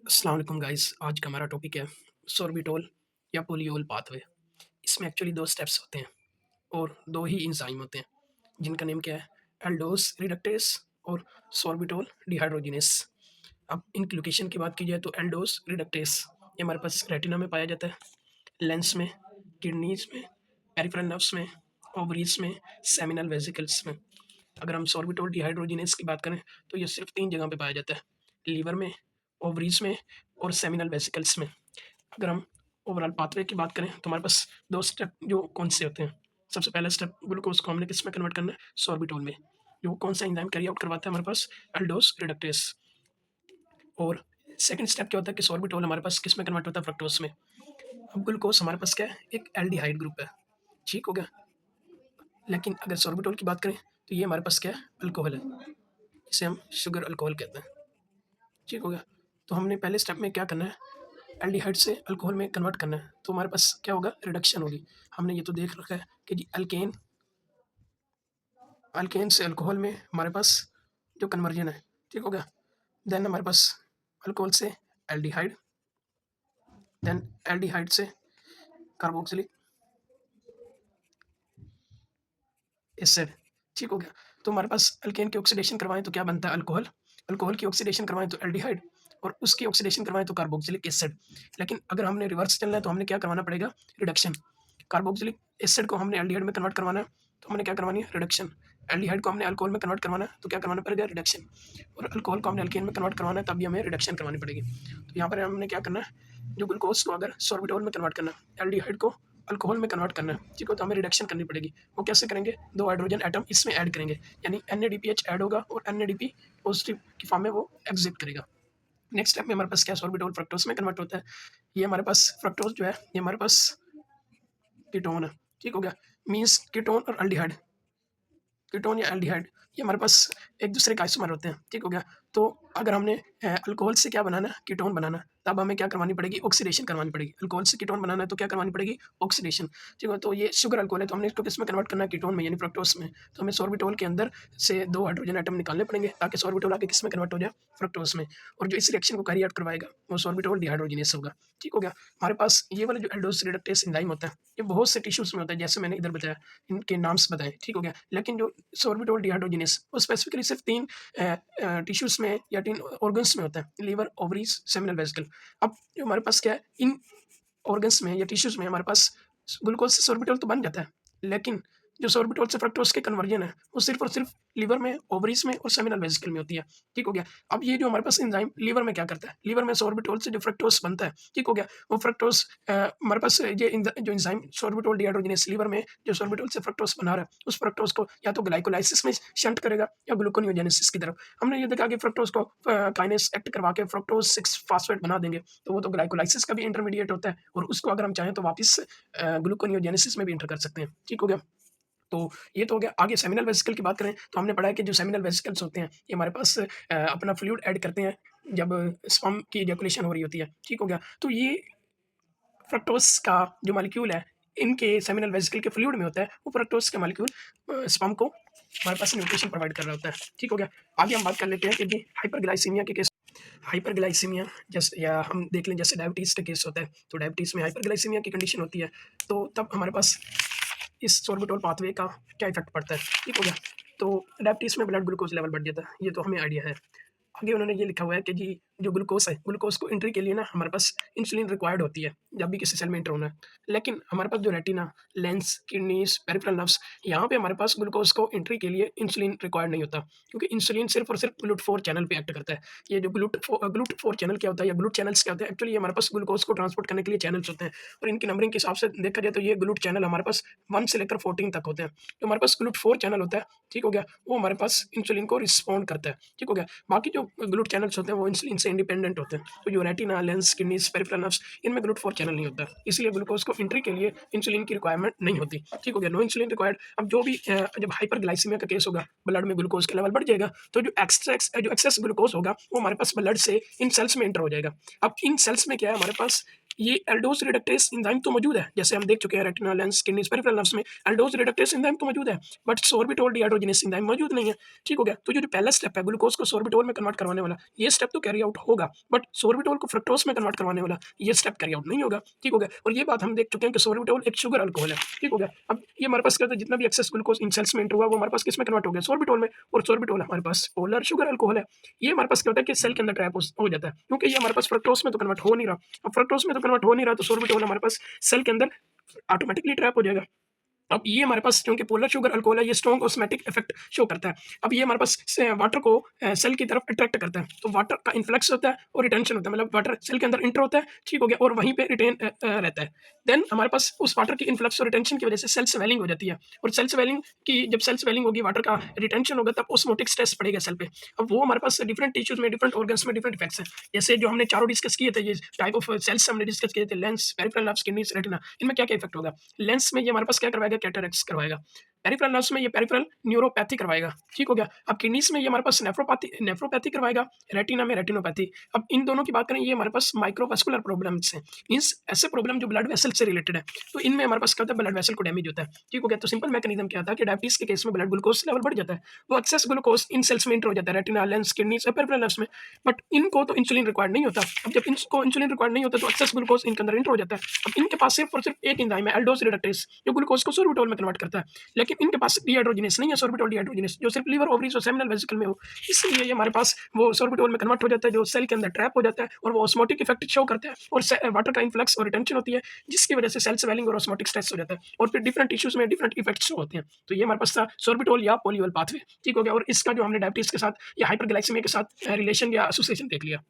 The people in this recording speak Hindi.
अस्सलाम वालेकुम गाइस। आज का हमारा टॉपिक है सॉर्बिटॉल या पोलियोल पाथवे। इसमें एक्चुअली 2 स्टेप्स होते हैं और 2 ही एंजाइम होते हैं, जिनका नेम क्या है? एल्डोस रिडक्टेस और सॉर्बिटॉल डिहाइड्रोजिनेस। अब इनकी लोकेशन की बात की जाए तो एल्डोस रिडक्टेस ये हमारे पास रेटिना में पाया जाता है, लेंस में, किडनीज़ में, पेरिफेरल नर्व्स में, ओवरीज़ में, सेमिनल वेसिकल्स में। अगर हम सॉर्बिटॉल डिहाइड्रोजिनेस की बात करें तो ये सिर्फ़ 3 जगह पे पाया जाता है, लीवर में, ओवरीज़ में और सेमिनल वेसिकल्स में। अगर हम ओवरऑल पाथवे की बात करें तो हमारे पास 2 स्टेप जो कौन से होते हैं? सबसे पहला स्टेप ग्लूकोज़ को हमने किसमें कन्वर्ट करना है? सॉर्बिटॉल में। जो कौन सा एंजाइम कैरी आउट करवाता है हमारे पास? एल्डोस रिडक्टेस। और सेकंड स्टेप क्या होता है कि सॉर्बिटॉल हमारे पास किसमें कन्वर्ट होता है? फ्रक्टोज़ में। अब ग्लूकोज़ हमारे पास क्या है? एक एल्डिहाइड ग्रुप है, ठीक हो गया? लेकिन अगर सॉर्बिटॉल की बात करें तो ये हमारे पास क्या है? अल्कोहल है, जिसे हम शुगर अल्कोहल कहते हैं, ठीक हो गया? तो हमने पहले स्टेप में क्या करना है? एल्डिहाइड से अल्कोहल में कन्वर्ट करना है, तो हमारे पास क्या होगा? रिडक्शन होगी। हमने ये तो देख रखा है कि जी अल्केन अल्केन से अल्कोहल में हमारे पास जो कन्वर्जन है, ठीक हो गया? देन हमारे पास अल्कोहल से एल्डिहाइड, देन एल्डिहाइड से कार्बोक्सिलिक एसिड, ठीक हो गया? तो हमारे पास अल्केन की ऑक्सीडेशन करवाएँ तो क्या बनता है? अल्कोहल। अल्कोहल की ऑक्सीडेशन करवाएँ तो एल्डिहाइड और उसकी ऑक्सीडेशन करवाएँ तो कार्बोक्सिलिक एसिड। लेकिन अगर हमने रिवर्स चलना है तो हमने क्या करवाना पड़ेगा? रिडक्शन। कार्बोक्सिलिक एसिड को हमने एल्डिहाइड में कन्वर्ट करवाना है, तो हमने क्या करवानी है? रिडक्शन। एल्डिहाइड को हमने अल्कोहल में कन्वर्ट करवाना है, तो क्या करवाना पड़ेगा? रिडक्शन। और अल्कोहल को हमने अल्केन में कन्वर्ट करवाना है, तब भी हमें रिडक्शन करवानी पड़ेगी। तो यहाँ पर हमने क्या करना है? जो ग्लूकोज़ को अगर सॉर्बिटॉल में कन्वर्ट करना है, एल्डिहाइड को अल्कोहल में कन्वर्ट करना है, ठीक है? तो हमें रिडक्शन करनी पड़ेगी। वो कैसे करेंगे? 2 हाइड्रोजन एटम इसमें ऐड करेंगे, यानी NADPH ऐड होगा और NADP पॉजिटिव की फॉर्म में वो एग्ज़िट करेगा। नेक्स्ट स्टेप में हमारे पास क्या है? सॉर्बिटॉल फ्रक्टोज़ में कन्वर्ट होता है। ये हमारे पास फ्रक्टोज़ जो है, ये हमारे पास कीटोन है, ठीक हो गया? मीन्स कीटोन और एल्डिहाइड, कीटोन या एल्डिहाइड ये हमारे पास एक दूसरे के आइसोमर होते हैं, ठीक हो गया? तो अगर हमने अल्कोहल से क्या बनाना है? कीटोन बनाना है, तब हमें क्या करवानी पड़ेगी? ऑक्सीडेशन करवानी पड़ेगी। अल्कोहल से कीटोन बनाना है तो क्या करवानी पड़ेगी? ऑक्सीडेशन, ठीक है? तो ये शुगर अल्कोहल है, तो हमने इसको किसमें कन्वर्ट करना है? कीटोन में, यानी फ्रक्टोज़ में। तो हमें सॉर्बिटॉल के अंदर से 2 हाइड्रोजन एटम निकालने पड़ेंगे ताकि सॉर्बिटॉल आगे किसमें कन्वर्ट हो जाए? फ्रक्टोज़ में। और जो इस रिएक्शन को कैरी आउट करवाएगा वो सॉर्बिटॉल डिहाइड्रोजिनेस होगा, ठीक हो गया? हमारे पास ये वाला जो एल्डोस रिडक्टेस एंजाइम होता है, ये बहुत से टिश्यूज़ में होता है, जैसे मैंने इधर बताया, इनके नाम्स बताए, ठीक हो गया? लेकिन जो सॉर्बिटॉल डिहाइड्रोजिनेस वो स्पेसिफिकली सिर्फ़ 3 टिश्यूज़ में या 3 ऑर्गन्स में होता है, लीवर, ओवरीज़, सेमिनल वेसिकल। अब जो हमारे पास क्या है, इन ऑर्गन्स में या टिश्यूज़ में हमारे पास ग्लूकोज़ से सॉर्बिटॉल तो बन जाता है, लेकिन जो सॉर्बिटॉल से फ्रक्टोज़ की कन्वर्जन है, वो सिर्फ़ और सिर्फ़ लीवर में, ओवरीज़ में और सेमिनल वेसिकल में होती है, ठीक हो गया? अब ये जो हमारे पास एंजाइम लीवर में क्या करता है, लीवर में सॉर्बिटॉल से जो फ्रक्टोज़ बनता है, ठीक हो गया? वो फ्रक्टोज़ हमारे पास ये जो एंजाइम सॉर्बिटॉल डिहाइड्रोजिनेस लीवर में जो सॉर्बिटॉल से फ्रक्टोज़ बना रहा है, उस फ्रक्टोज़ को या तो ग्लाइकोलाइसिस में शंट करेगा या ग्लूकोनियोजेनेसिस की तरफ। हमने ये देखा कि फ्रक्टोज़ को काइनेस एक्ट करवा के फ्रक्टोज़ 6 फ़ॉस्फ़ेट बना देंगे, तो वो तो ग्लाइकोलाइसिस का भी इंटरमीडिएट होता है और उसको अगर हम चाहें तो वापस ग्लूकोनियोजेनेसिस में भी एंटर कर सकते हैं, ठीक हो गया? तो ये तो हो गया। आगे सेमिनल वेसिकल की बात करें तो हमने पढ़ा है कि जो सेमिनल वेसिकल्स होते हैं, ये हमारे पास अपना फ्लूइड ऐड करते हैं जब स्पर्म की इजैकुलेशन हो रही होती है, ठीक हो गया? तो ये फ्रक्टोज़ का जो मॉलिक्यूल है, इनके सेमिनल वेसिकल के फ्लूइड में होता है, वो फ्रक्टोज़ का मॉलिक्यूल स्पर्म को हमारे पास न्यूट्रिशन प्रोवाइड कर रहा होता है, ठीक हो गया? आगे हम बात कर लेते हैं कि जी हाइपरग्लाइसीमिया के केस। हाइपरग्लाइसीमिया जैसे या हम देख लें जैसे डायबिटीज़ का केस होता है, तो डायबिटीज़ में हाइपरग्लाइसीमिया की कंडीशन होती है, तो तब हमारे पास इस सॉर्बिटॉल पाथवे का क्या इफ़ेक्ट पड़ता है, ठीक हो गया? तो डायबिटीज़ में ब्लड ग्लूकोज़ लेवल बढ़ जाता है, ये तो हमें आइडिया है। आगे उन्होंने ये लिखा हुआ है कि जी जो ग्लूकोज़ है, ग्लूकोज़ को एंट्री के लिए ना हमारे पास इंसुलिन रिक्वायर्ड होती है, जब भी किसी सेल में एंटर होना है। लेकिन हमारे पास जो retina, lens, kidneys, peripheral nerves यहाँ पे हमारे पास ग्लूकोज़ को एंट्री के लिए इंसुलिन रिक्वायर्ड नहीं होता, क्योंकि इंसुलिन सिर्फ़ और सिर्फ़ GLUT4 चैनल पे एक्ट करता है। ये जो GLUT4 चैनल क्या होता है या ग्लूट चैनल्स क्या होते हैं, एक्चुअली ये हमारे पास ग्लूकोज़ को ट्रांसपोर्ट करने के लिए चैनल्स होते हैं और इनकी नंबरिंग के हिसाब से देखा जाए तो ये ग्लूट चैनल हमारे पास 1 से लेकर 14 तक होते हैं। जो हमारे पास GLUT4 चैनल होता है, ठीक हो गया? वो हमारे पास इंसुलिन को रिस्पॉन्ड करता है, ठीक हो गया? बाकी जो ग्लूट चैनल्स होते हैं वो इंसुलिन से इंडिपेंडेंट होते हैं। तो जो retina, lens, kidneys, peripheral nerves इनमें GLUT4 चैनल नहीं होता। इसलिए ग्लूकोज़ को एंट्री के लिए इंसुलिन की रिक्वायरमेंट नहीं होती। ठीक हो गया? No insulin required. अब जो भी जब हाइपरग्लाइसीमिया का केस होगा, ब्लड में ग्लूकोज़ का लेवल बढ़ जाएगा, तो जो एक्सेस ग्लूकोज़ होगा वो हमारे पास ब्लड से इन सेल्स में एंटर हो जाएगा। अब इन सेल्स में क्या है हमारे पास ये एल्डोज़ रिडक्टेज़ एंजाइम तो मौजूद है, जैसे हम देख चुके हैं retina, lens, kidneys, peripheral nerves में एल्डोज़ रिडक्टेज़ एंजाइम तो मौजूद है, बट सोर्बिटोल डिहाइड्रोजिनेज़ एंजाइम मौजूद नहीं है, ठीक हो गया? तो ये जो पहला स्टेप है ग्लूकोज़ को सोर्बिटोल में कन्वर्ट करवाने वाला, ये स्टेप तो कैरी आउट होगा, बट सोर्बिटोल को फ्रक्टोज़ में कन्वर्ट करवाने वाला, ये स्टेप कैरी आउट नहीं होगा, ठीक हो गया? और ये बात हम देख चुके हैं कि सोर्बिटोल एक शुगर अल्कोहल है, ठीक हो गया? अब ये हमारे पास क्या होता है, जितना भी एक्सेस ग्लूकोज़ इन सेल्स में एंटर हुआ, वो हमारे पास किसमें कन्वर्ट हो गया? सोर्बिटोल में, और सोर्बिटोल हमारे पास पोलर शुगर अल्कोहल है। ये हमारे पास क्या होता है कि सेल के अंदर ट्रैप हो जाता है, क्योंकि ये हमारे पास फ्रक्टोज़ में तो कन्वर्ट हो नहीं रहा। अब फ्रक्टोज़ में तो कन्वर्ट हो नहीं रहा, तो सोर्बिटोल हमारे पास सेल के अंदर ऑटोमैटिकली ट्रैप हो जाएगा। अब ये हमारे पास क्योंकि पोलर शुगर अल्कोहल है, ये स्ट्रॉन्ग ऑस्मोटिक इफेक्ट शो करता है। अब ये हमारे पास वाटर को सेल की तरफ अट्रैक्ट करता है, तो वाटर का इन्फ्लक्स होता है और रिटेंशन होता है, मतलब वाटर सेल के अंदर इंटर होता है, ठीक हो गया, और वहीं पे रिटेन रहता है। देन हमारे पास उस वाटर की इन्फ्लक्स और रिटेंशन की वजह से सेल स्वेलिंग हो जाती है, और सेल स्वेलिंग की जब सेल स्वेलिंग होगी, वाटर का रिटेंशन होगा, तब ऑस्मोटिक स्ट्रेस पड़ेगा सेल पे। अब वो हमारे पास डिफरेंट टिश्यूज में, डिफरेंट ऑर्गन्स में डिफरेंट इफेक्ट्स हैं, जैसे जो हमने चारों डिस्कस किए थे, ये टाइप ऑफ सेल्स हमने डिस्कस किए थे, lens, peripheral nerves, kidneys, retina, इनमें क्या क्या इफेक्ट होगा? लेंस में ये हमारे पास क्या करवाएगा? कैटरेक्ट्स करवाएगा। पेरिफेरल नर्व्स में ये पेरिफेरल न्यूरोपैथी करवाएगा, ठीक हो गया? अब किडनीज़ में ये हमारे पास नेफ्रोपैथी करवाएगा, रेटिना में रेटिनोपैथी। अब इन दोनों की बात करें, ये हमारे पास माइक्रोवास्कुलर प्रॉब्लम्स हैं, मीन्स ऐसे प्रॉब्लम जो ब्लड वेसल से रिलेटेड है। तो इनमें हमारे पास क्या होता है, ब्लड वेसल को डैमेज होता है, ठीक हो गया? तो सिंपल मैकेनिज्म क्या था कि डायबिटीज़ के केस में ब्लड ग्लूकोज लेवल बढ़ जाता है, वो एक्सेस ग्लूकोज इन सेल्स में एंटर हो जाता है, रेटिना, लेंस, किडनीज़ और पेरिफेरल नर्व्स में। बट इनको तो इंसुलिन रिक्वायर्ड नहीं होता। अब जब इनको इंसुलिन रिक्वायर्ड नहीं होता, तो एक्सेस ग्लूकोज इनके अंदर एंटर हो जाता है। अब इनके पास सिर्फ और सिर्फ एक एंजाइम है, एल्डोज़ रिडक्टेज़, जो ग्लूकोज को सोर्बिटोल में कन्वर्ट करता है। लेकिन इनके पास डिहाइड्रोजिनेस नहीं है, सोर्बिटोल डिहाइड्रोजिनेस, जो सिर्फ लिवर, ओवरीज और सेमिनल वेसिकल में हो। इसलिए ये हमारे पास वो सोर्बिटोल में कन्वर्ट हो जाता है, जो सेल के अंदर ट्रैप हो जाता है, और वो ऑस्मोटिक इफेक्ट शो करता है, और वाटर का इन्फ्लक्स और रिटेंशन होती है, जिसकी वजह से सेल स्वेलिंग और ऑस्मोटिक स्ट्रेस हो जाता है, और फिर डिफरेंट टिश्यूज में डिफरेंट इफेक्ट्स शो होते हैं। तो ये हमारे पास था सोर्बिटोल या पोलियोल पाथवे, ठीक हो गया? और इसका जो हमने डायबिटीज के साथ या हाइपरग्लाइसेमिया के साथ रिलेशन या एसोसिएशन देख लिया।